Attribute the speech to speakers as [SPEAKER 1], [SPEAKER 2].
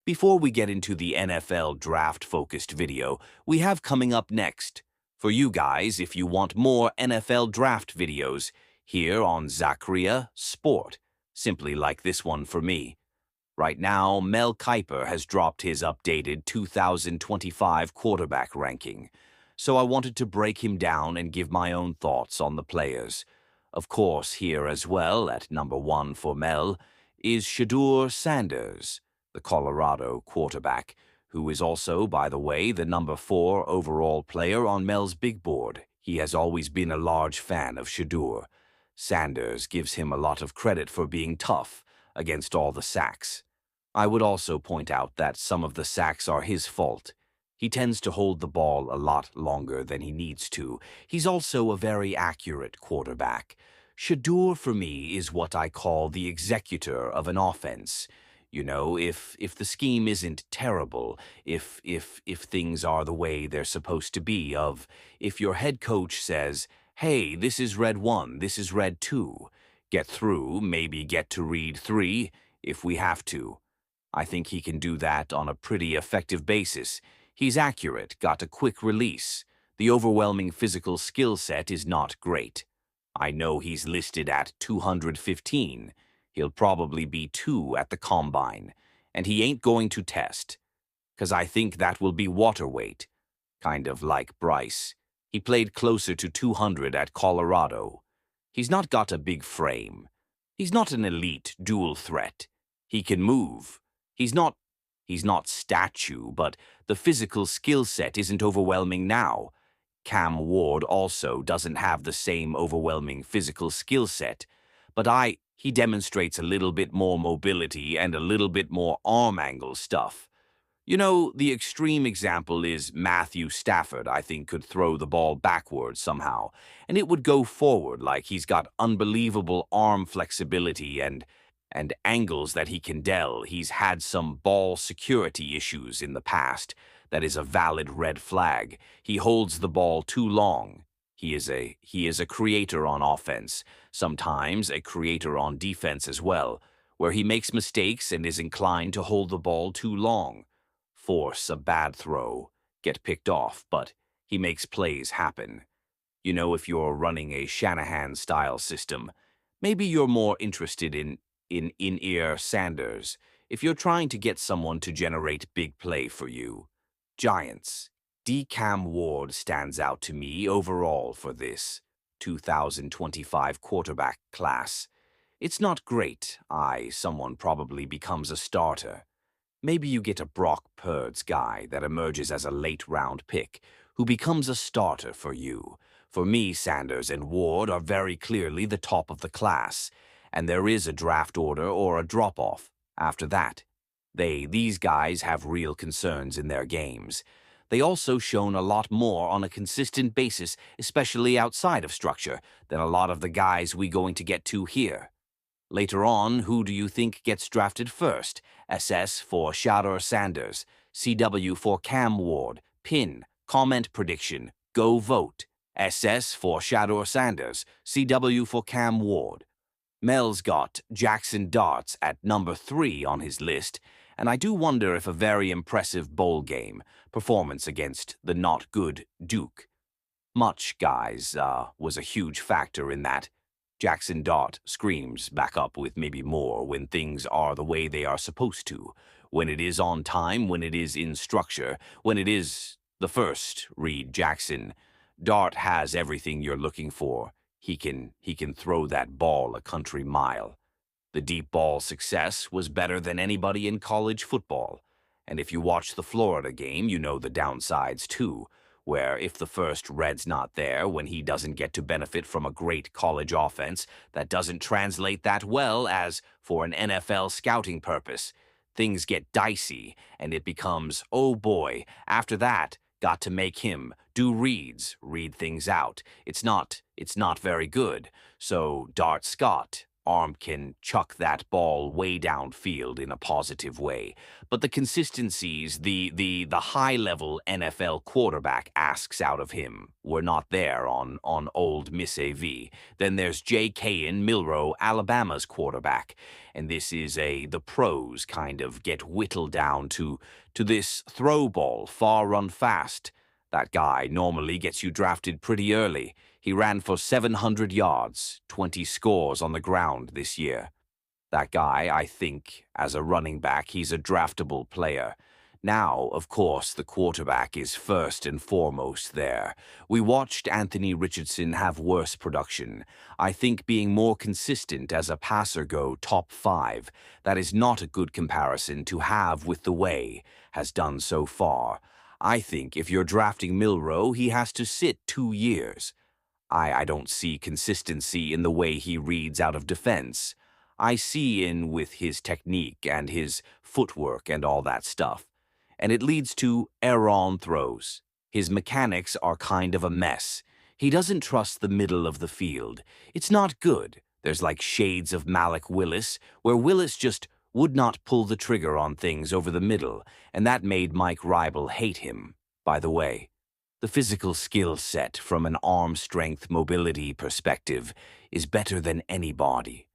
[SPEAKER 1] Before we get into the NFL draft-focused video we have coming up next, for you guys, if you want more NFL draft videos here on Zachria Sport, simply like this one for me. Right now, Mel Kiper has dropped his updated 2025 quarterback ranking, so I wanted to break him down and give my own thoughts on the players. Of course, here as well, at number 1 for Mel, is Shedeur Sanders, the Colorado quarterback, who is also, by the way, the number 4 overall player on Mel's big board. He has always been a large fan of Shedeur. Sanders gives him a lot of credit for being tough against all the sacks. I would also point out that some of the sacks are his fault. He tends to hold the ball a lot longer than he needs to. He's also a very accurate quarterback. Shedeur, for me, is what I call the executor of an offense. You know, if the scheme isn't terrible, if things are the way they're supposed to be, if your head coach says, hey, this is read 1, this is read 2, get through, maybe get to read 3, if we have to. I think he can do that on a pretty effective basis. He's accurate, got a quick release. The overwhelming physical skill set is not great. I know he's listed at 215. He'll probably be 2 at the combine. And he ain't going to test. 'Cause I think that will be water weight. Kind of like Bryce. He played closer to 200 at Colorado. He's not got a big frame. He's not an elite dual threat. He can move. He's not statue, but the physical skill set isn't overwhelming now. Cam Ward also doesn't have the same overwhelming physical skill set, but he demonstrates a little bit more mobility and a little bit more arm angle stuff. You know, the extreme example is Matthew Stafford, I think, could throw the ball backwards somehow, and it would go forward like he's got unbelievable arm flexibility and angles that he can dell. He's had some ball security issues in the past. That is a valid red flag. He holds the ball too long. He is a creator on offense, sometimes a creator on defense as well, where he makes mistakes and is inclined to hold the ball too long. Force a bad throw, get picked off, but he makes plays happen. You know, if you're running a Shanahan-style system, maybe you're more interested in in-ear Sanders if you're trying to get someone to generate big play for you. Giants. Cam Ward stands out to me overall for this 2025 quarterback class. It's not great. Someone probably becomes a starter. Maybe you get a Brock Purdy's guy that emerges as a late-round pick who becomes a starter for you. For me, Sanders and Ward are very clearly the top of the class, and there is a draft order or a drop-off after that. These guys have real concerns in their games. They also shown a lot more on a consistent basis, especially outside of structure, than a lot of the guys we going to get to here. Later on, who do you think gets drafted first? SS for Shedeur Sanders, CW for Cam Ward, pin, comment prediction, go vote. SS for Shedeur Sanders, CW for Cam Ward. Mel's got Jackson Darts at number 3 on his list, and I do wonder if a very impressive bowl game performance against the not-good Duke. Much, guys, was a huge factor in that. Jackson Dart screams back up with maybe more when things are the way they are supposed to, when it is on time, when it is in structure, when it is the first read Jackson. Dart has everything you're looking for. He can throw that ball a country mile. The deep ball success was better than anybody in college football. And if you watch the Florida game, you know the downsides too, where if the first read's not there, when he doesn't get to benefit from a great college offense, that doesn't translate that well as for an NFL scouting purpose. Things get dicey, and it becomes, oh boy, after that, got to make him do reads, read things out. It's not very good. So Dart Scott, arm can chuck that ball way downfield in a positive way. But the consistencies, the high-level NFL quarterback asks out of him were not there on old Miss AV. Then there's J.K. in Milroe, Alabama's quarterback. And this is the pros kind of get whittled down to this throw ball, far run fast. That guy normally gets you drafted pretty early. He ran for 700 yards, 20 scores on the ground this year. That guy, I think, as a running back, he's a draftable player. Now, of course, the quarterback is first and foremost there. We watched Anthony Richardson have worse production. I think being more consistent as a passer go top 5, that is not a good comparison to have with the way has done so far. I think if you're drafting Milroe, he has to sit 2 years. I don't see consistency in the way he reads out of defense. I see in with his technique and his footwork and all that stuff. And it leads to error throws. His mechanics are kind of a mess. He doesn't trust the middle of the field. It's not good. There's like shades of Malik Willis, where Willis just would not pull the trigger on things over the middle, and that made Mike Ribel hate him. By the way, the physical skill set from an arm strength mobility perspective is better than anybody.